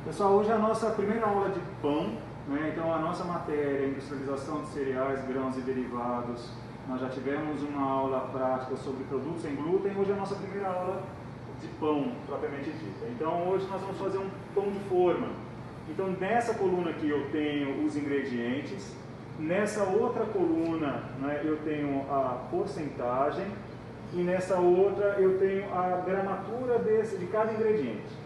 Pessoal, hoje é a nossa primeira aula de pão, né? Então a nossa matéria, industrialização de cereais, grãos e derivados. Nós já tivemos uma aula prática sobre produtos sem glúten, hoje é a nossa primeira aula de pão, propriamente dita. Então hoje nós vamos fazer um pão de forma. Então nessa coluna aqui eu tenho os ingredientes, nessa outra coluna, né, eu tenho a porcentagem e nessa outra eu tenho a gramatura de cada ingrediente.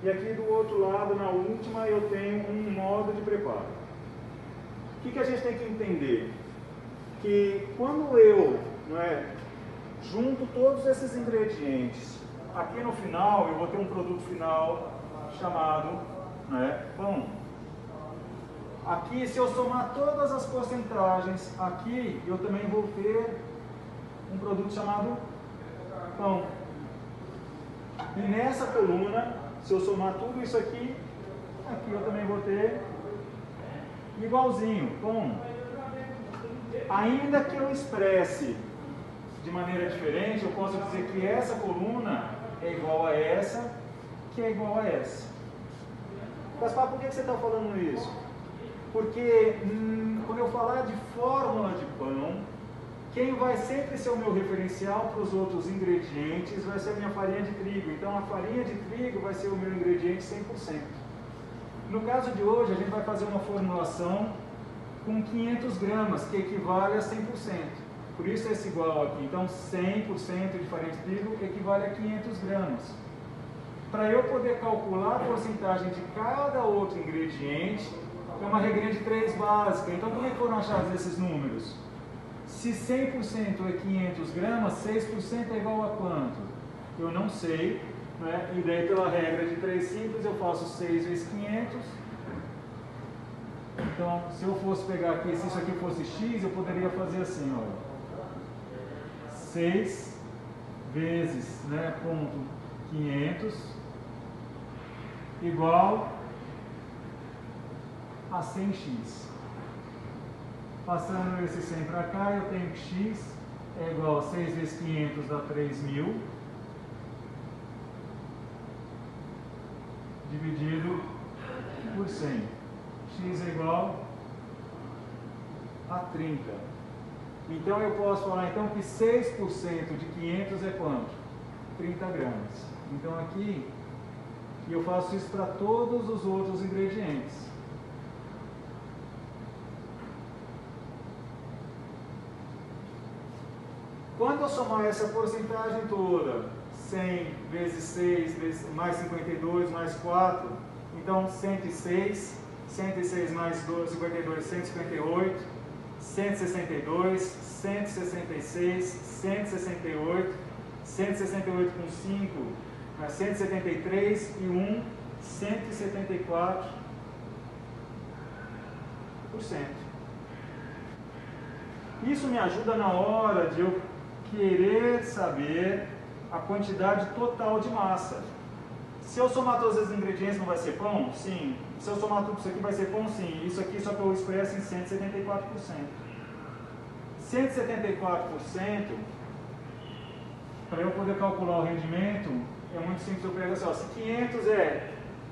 E aqui do outro lado, na última, eu tenho um modo de preparo. O que a gente tem que entender? Que quando eu junto todos esses ingredientes, aqui no final eu vou ter um produto final chamado pão. Aqui, se eu somar todas as porcentagens, aqui eu também vou ter um produto chamado pão. E nessa coluna, se eu somar tudo isso aqui, aqui eu também vou ter igualzinho, pão. Ainda que eu expresse de maneira diferente, eu posso dizer que essa coluna é igual a essa, que é igual a essa. Mas por que você está falando isso? Porque quando eu falar de fórmula de pão, quem vai sempre ser o meu referencial para os outros ingredientes vai ser a minha farinha de trigo. Então a farinha de trigo vai ser o meu ingrediente 100%. No caso de hoje, a gente vai fazer uma formulação com 500 gramas, que equivale a 100%. Por isso esse igual aqui. Então 100% de farinha de trigo equivale a 500 gramas. Para eu poder calcular a porcentagem de cada outro ingrediente, é uma regrinha de 3 básica. Então como é que foram achados esses números? Se 100% é 500 gramas, 6% é igual a quanto? Eu não sei, né? E daí pela regra de 3 simples eu faço 6 vezes 500. Então, se eu fosse pegar aqui, se isso aqui fosse x, eu poderia fazer assim, olha. 6 vezes, ponto 500 igual a 100x. Passando esse 100 para cá, eu tenho que x é igual a 6 vezes 500 dá 3.000, dividido por 100. X é igual a 30. Então eu posso falar então que 6% de 500 é quanto? 30 gramas. Então aqui eu faço isso para todos os outros ingredientes. Quando eu somar essa porcentagem toda, 100 vezes 6, mais 52, mais 4, então 106, 106 mais 52, 158, 162, 166, 168, 168 com 5, 173 e 1, 174%. Isso me ajuda na hora de eu querer saber a quantidade total de massa. Se eu somar todos os ingredientes não vai ser pão? Sim. Se eu somar tudo isso aqui vai ser pão? Sim. Isso aqui só que eu expresso em 174%. 174%, para eu poder calcular o rendimento, é muito simples. Eu pego assim, ó, se 500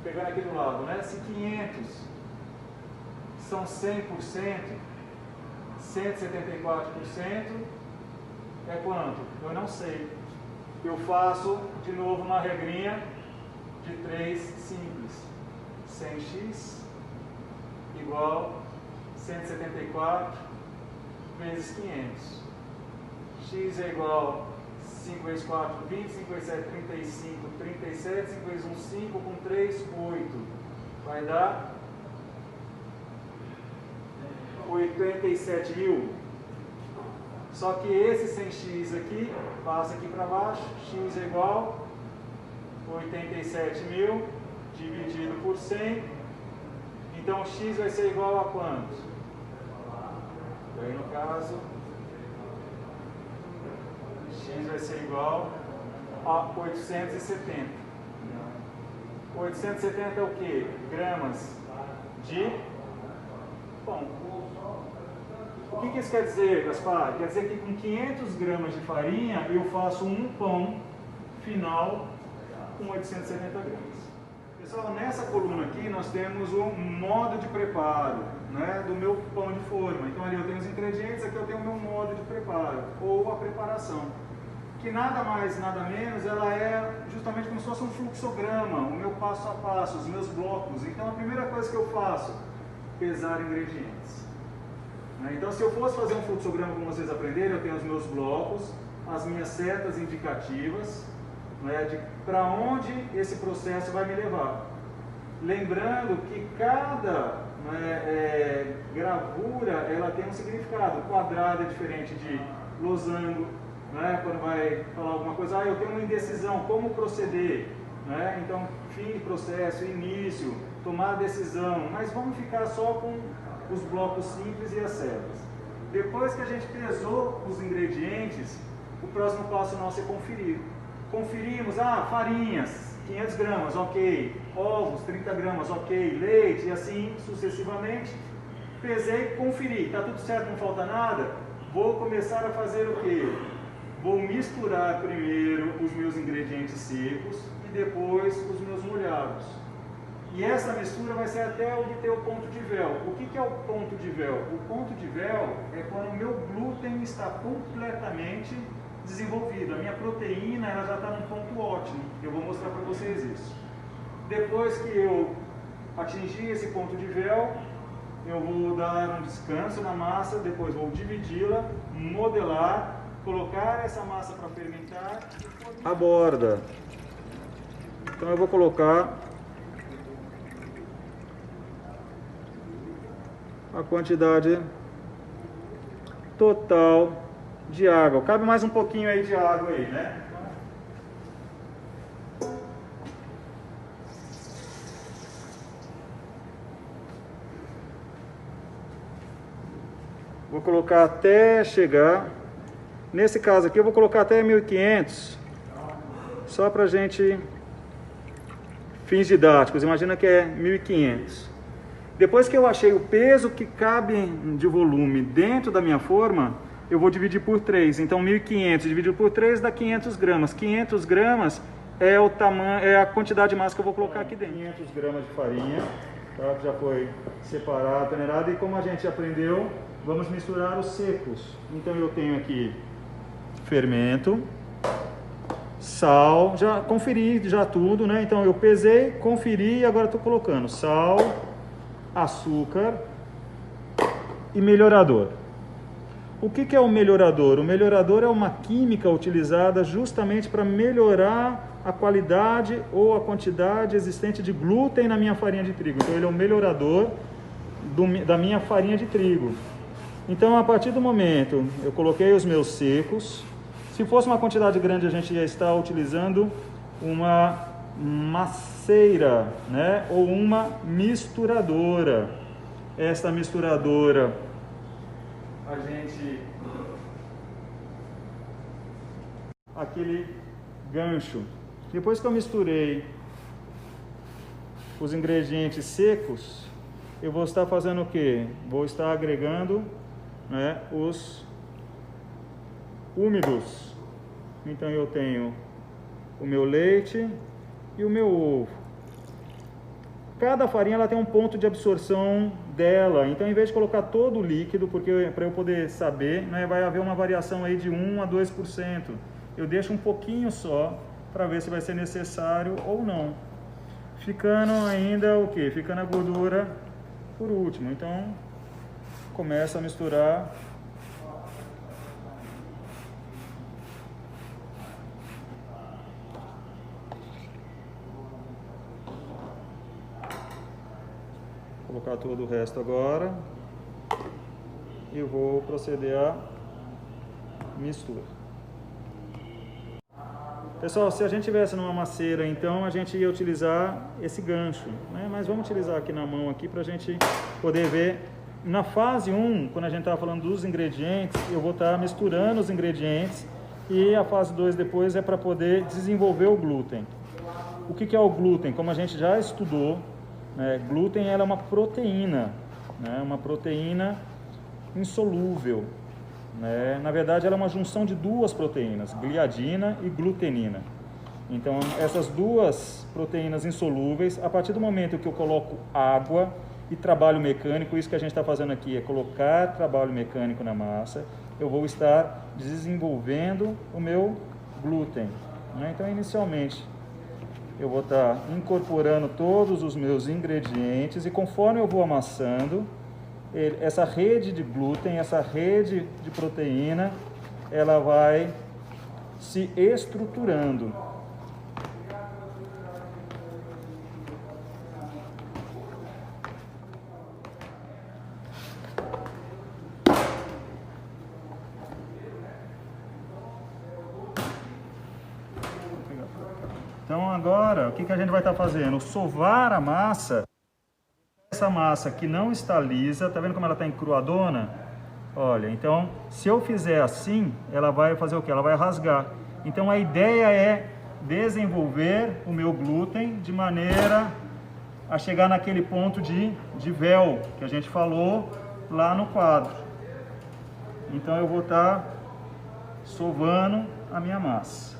pegando aqui do lado, se 500 são 100%, 174% é quanto? Eu não sei. Eu faço de novo uma regrinha de 3 simples. 100x igual 174 vezes 500. X é igual 5 vezes 4, 20, 5 vezes 7, 35, 37, 5 vezes 1, 5, com 3, 8. Vai dar 87.000. Só que esse 100x aqui, passa aqui para baixo, x é igual a 87.000 dividido por 100. Então x vai ser igual a quanto? Aí no caso, x vai ser igual a 870. 870 é o que? Gramas de pão. O que isso quer dizer, Gaspar? Quer dizer que com 500 gramas de farinha eu faço um pão final com 870 gramas. Pessoal, nessa coluna aqui nós temos o modo de preparo, né, do meu pão de forma. Então ali eu tenho os ingredientes, aqui eu tenho o meu modo de preparo, ou a preparação. Que nada mais, nada menos, ela é justamente como se fosse um fluxograma, o meu passo a passo, os meus blocos. Então a primeira coisa que eu faço, pesar ingredientes. Então se eu fosse fazer um fluxograma como vocês aprenderam, eu tenho os meus blocos, as minhas setas indicativas, né, de para onde esse processo vai me levar. Lembrando que cada gravura ela tem um significado. Quadrado é diferente de losango, né, quando vai falar alguma coisa, eu tenho uma indecisão, como proceder? Né? Então, fim de processo, início, tomar decisão, mas vamos ficar só com os blocos simples e as setas. Depois que a gente pesou os ingredientes, o próximo passo nosso é conferir. Conferimos, farinhas, 500 gramas, ok. Ovos, 30 gramas, ok. Leite, e assim sucessivamente. Pesei, conferi, está tudo certo, não falta nada? Vou começar a fazer o quê? Vou misturar primeiro os meus ingredientes secos e depois os meus molhados. E essa mistura vai ser até obter o ponto de véu. O que é o ponto de véu? O ponto de véu é quando o meu glúten está completamente desenvolvido. A minha proteína ela já está num ponto ótimo. Eu vou mostrar para vocês isso. Depois que eu atingir esse ponto de véu, eu vou dar um descanso na massa, depois vou dividi-la, modelar, colocar essa massa para fermentar. A borda. Então eu vou colocar a quantidade total de água. Cabe mais um pouquinho aí de água aí, né? Vou colocar até chegar. Nesse caso aqui eu vou colocar até 1500. Só pra gente fins didáticos. Imagina que é 1500. Depois que eu achei o peso que cabe de volume dentro da minha forma, eu vou dividir por 3. Então 1500 dividido por 3 dá 500 gramas. 500 gramas é o tamanho, é a quantidade de massa que eu vou colocar aqui dentro. 500 gramas de farinha, tá? Que já foi separado, peneirado. E como a gente aprendeu, vamos misturar os secos. Então eu tenho aqui fermento, sal, já conferi já tudo, né? Então eu pesei, conferi e agora estou colocando sal, açúcar e melhorador. O que é o melhorador? O melhorador é uma química utilizada justamente para melhorar a qualidade ou a quantidade existente de glúten na minha farinha de trigo. Então ele é o melhorador da minha farinha de trigo. Então a partir do momento eu coloquei os meus secos, se fosse uma quantidade grande a gente ia estar utilizando uma maceira, né? Ou uma misturadora. Esta misturadora a gente aquele gancho. Depois que eu misturei os ingredientes secos, eu vou estar fazendo o que? Vou estar agregando, né, os úmidos. Então eu tenho o meu leite e o meu ovo. Cada farinha ela tem um ponto de absorção dela, então em vez de colocar todo o líquido, porque para eu poder saber, né, vai haver uma variação aí de 1 a 2%. Eu deixo um pouquinho só para ver se vai ser necessário ou não. Ficando ainda o que? Ficando a gordura por último. Então começa a misturar. Vou colocar todo o resto agora e vou proceder a mistura. Pessoal, se a gente tivesse numa maceira, então a gente ia utilizar esse gancho, né? Mas vamos utilizar aqui na mão aqui para a gente poder ver. Na fase 1, quando a gente estava falando dos ingredientes, eu vou estar misturando os ingredientes e a fase 2 depois é para poder desenvolver o glúten. O que é o glúten? Como a gente já estudou, glúten ela é uma proteína, né? Uma proteína insolúvel, né? Na verdade ela é uma junção de duas proteínas, gliadina e glutenina. Então, essas duas proteínas insolúveis, a partir do momento que eu coloco água e trabalho mecânico, isso que a gente está fazendo aqui é colocar trabalho mecânico na massa, eu vou estar desenvolvendo o meu glúten, né? Então, inicialmente, eu vou estar incorporando todos os meus ingredientes e conforme eu vou amassando, essa rede de glúten, essa rede de proteína, ela vai se estruturando. Então agora, o que a gente vai estar fazendo? Sovar a massa. Essa massa que não está lisa, tá vendo como ela está encruadona? Olha, então se eu fizer assim, ela vai fazer o quê? Ela vai rasgar. Então a ideia é desenvolver o meu glúten de maneira a chegar naquele ponto de véu que a gente falou lá no quadro. Então eu vou estar sovando a minha massa.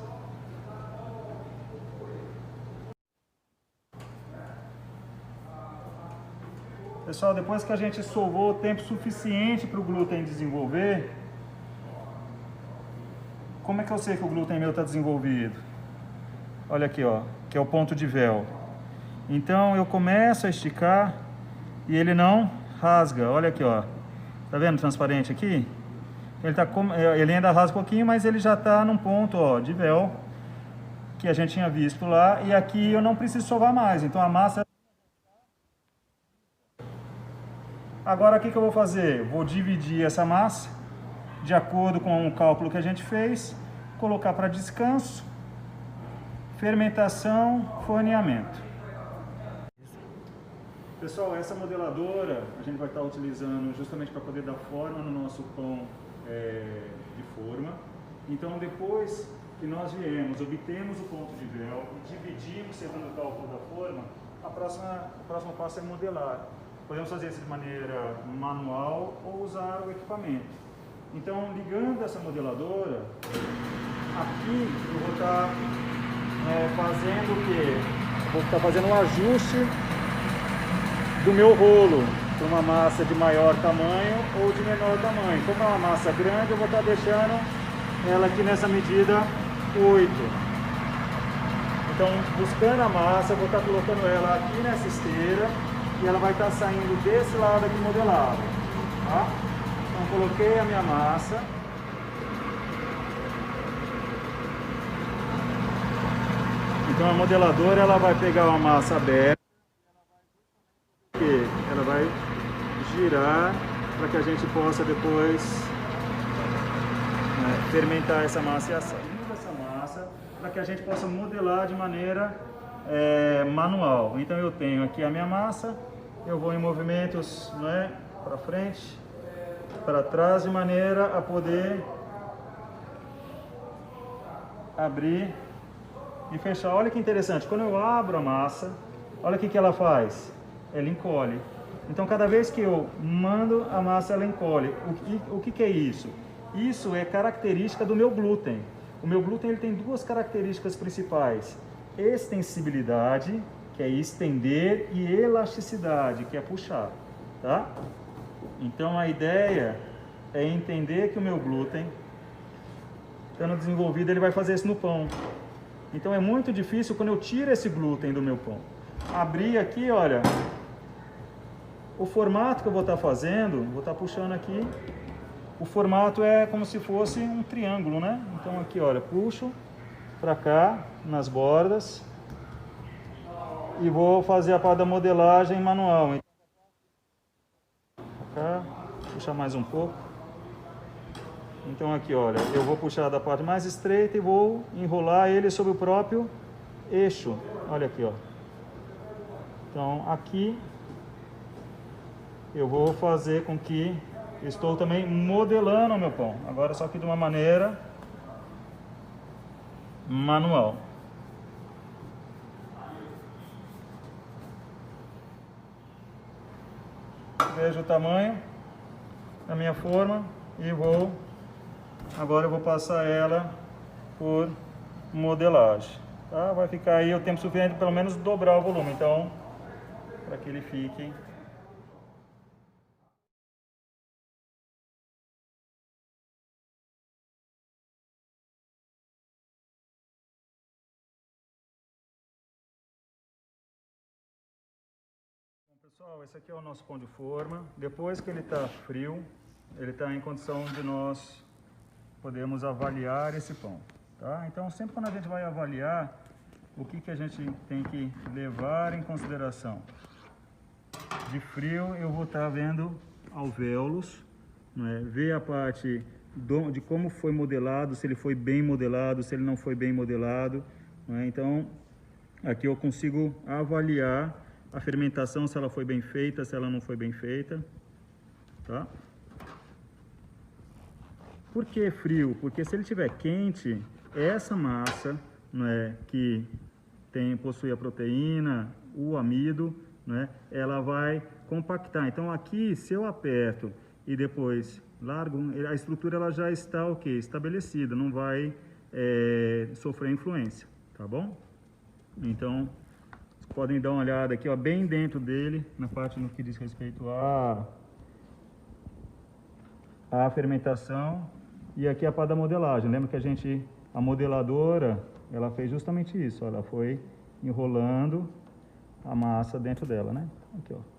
Pessoal, depois que a gente sovou o tempo suficiente para o glúten desenvolver, como é que eu sei que o glúten meu está desenvolvido? Olha aqui, ó, que é o ponto de véu. Então eu começo a esticar e ele não rasga. Olha aqui, ó, tá vendo transparente aqui? Ele ainda rasga um pouquinho, mas ele já está num ponto, ó, de véu que a gente tinha visto lá. E aqui eu não preciso sovar mais. Então a massa... Agora o que eu vou fazer? Vou dividir essa massa de acordo com o cálculo que a gente fez, colocar para descanso, fermentação, forneamento. Pessoal, essa modeladora a gente vai estar utilizando justamente para poder dar forma no nosso pão de forma. Então depois que nós viemos, obtemos o ponto de véu e dividimos segundo o cálculo da forma, o próximo passo é modelar. Podemos fazer isso de maneira manual ou usar o equipamento. Então, ligando essa modeladora, aqui eu vou estar fazendo o quê? Vou estar fazendo um ajuste do meu rolo para uma massa de maior tamanho ou de menor tamanho. Como é uma massa grande, eu vou estar deixando ela aqui nessa medida 8. Então, buscando a massa, eu vou estar colocando ela aqui nessa esteira e ela vai estar saindo desse lado aqui modelado, tá? Então coloquei a minha massa. Então a modeladora ela vai pegar uma massa aberta e ela vai girar para que a gente possa depois fermentar essa massa e assar essa massa para que a gente possa modelar de maneira manual. Então eu tenho aqui a minha massa. Eu vou em movimentos para frente, para trás, de maneira a poder abrir e fechar. Olha que interessante, quando eu abro a massa, olha o que ela faz, ela encolhe. Então cada vez que eu mando a massa, ela encolhe. O que é isso? Isso é característica do meu glúten. O meu glúten ele tem duas características principais: extensibilidade, que é estender, e elasticidade, que é puxar, tá? Então a ideia é entender que o meu glúten, estando desenvolvido, ele vai fazer isso no pão. Então é muito difícil quando eu tiro esse glúten do meu pão. Abrir aqui, olha, o formato que eu vou estar fazendo, vou estar puxando aqui, o formato é como se fosse um triângulo, né? Então aqui, olha, puxo para cá, nas bordas, e vou fazer a parte da modelagem manual. Cá, puxar mais um pouco. Então aqui, olha, eu vou puxar da parte mais estreita e vou enrolar ele sobre o próprio eixo. Olha aqui, ó. Então aqui eu vou fazer com que estou também modelando o meu pão. Agora só que de uma maneira manual. Vejo o tamanho da minha forma e agora eu vou passar ela por modelagem. tá? Vai ficar aí o tempo suficiente pelo menos dobrar o volume, então, para que ele fique. Pessoal, esse aqui é o nosso pão de forma. Depois que ele está frio, ele está em condição de nós podermos avaliar esse pão, tá? Então, sempre quando a gente vai avaliar, o que a gente tem que levar em consideração? De frio, eu vou estar vendo alvéolos, né? Ver a parte de como foi modelado, se ele foi bem modelado, se ele não foi bem modelado, né? Então, aqui eu consigo avaliar a fermentação, se ela foi bem feita, se ela não foi bem feita, tá? Por que frio? Porque se ele estiver quente, essa massa, né, que possui a proteína, o amido, né, ela vai compactar. Então aqui, se eu aperto e depois largo, a estrutura ela já está estabelecida, não vai sofrer influência, tá bom? Então, podem dar uma olhada aqui, ó, bem dentro dele, na parte no que diz respeito à fermentação. E aqui a parte da modelagem. Lembra que a modeladora, ela fez justamente isso, ó, ela foi enrolando a massa dentro dela, né? Aqui, ó.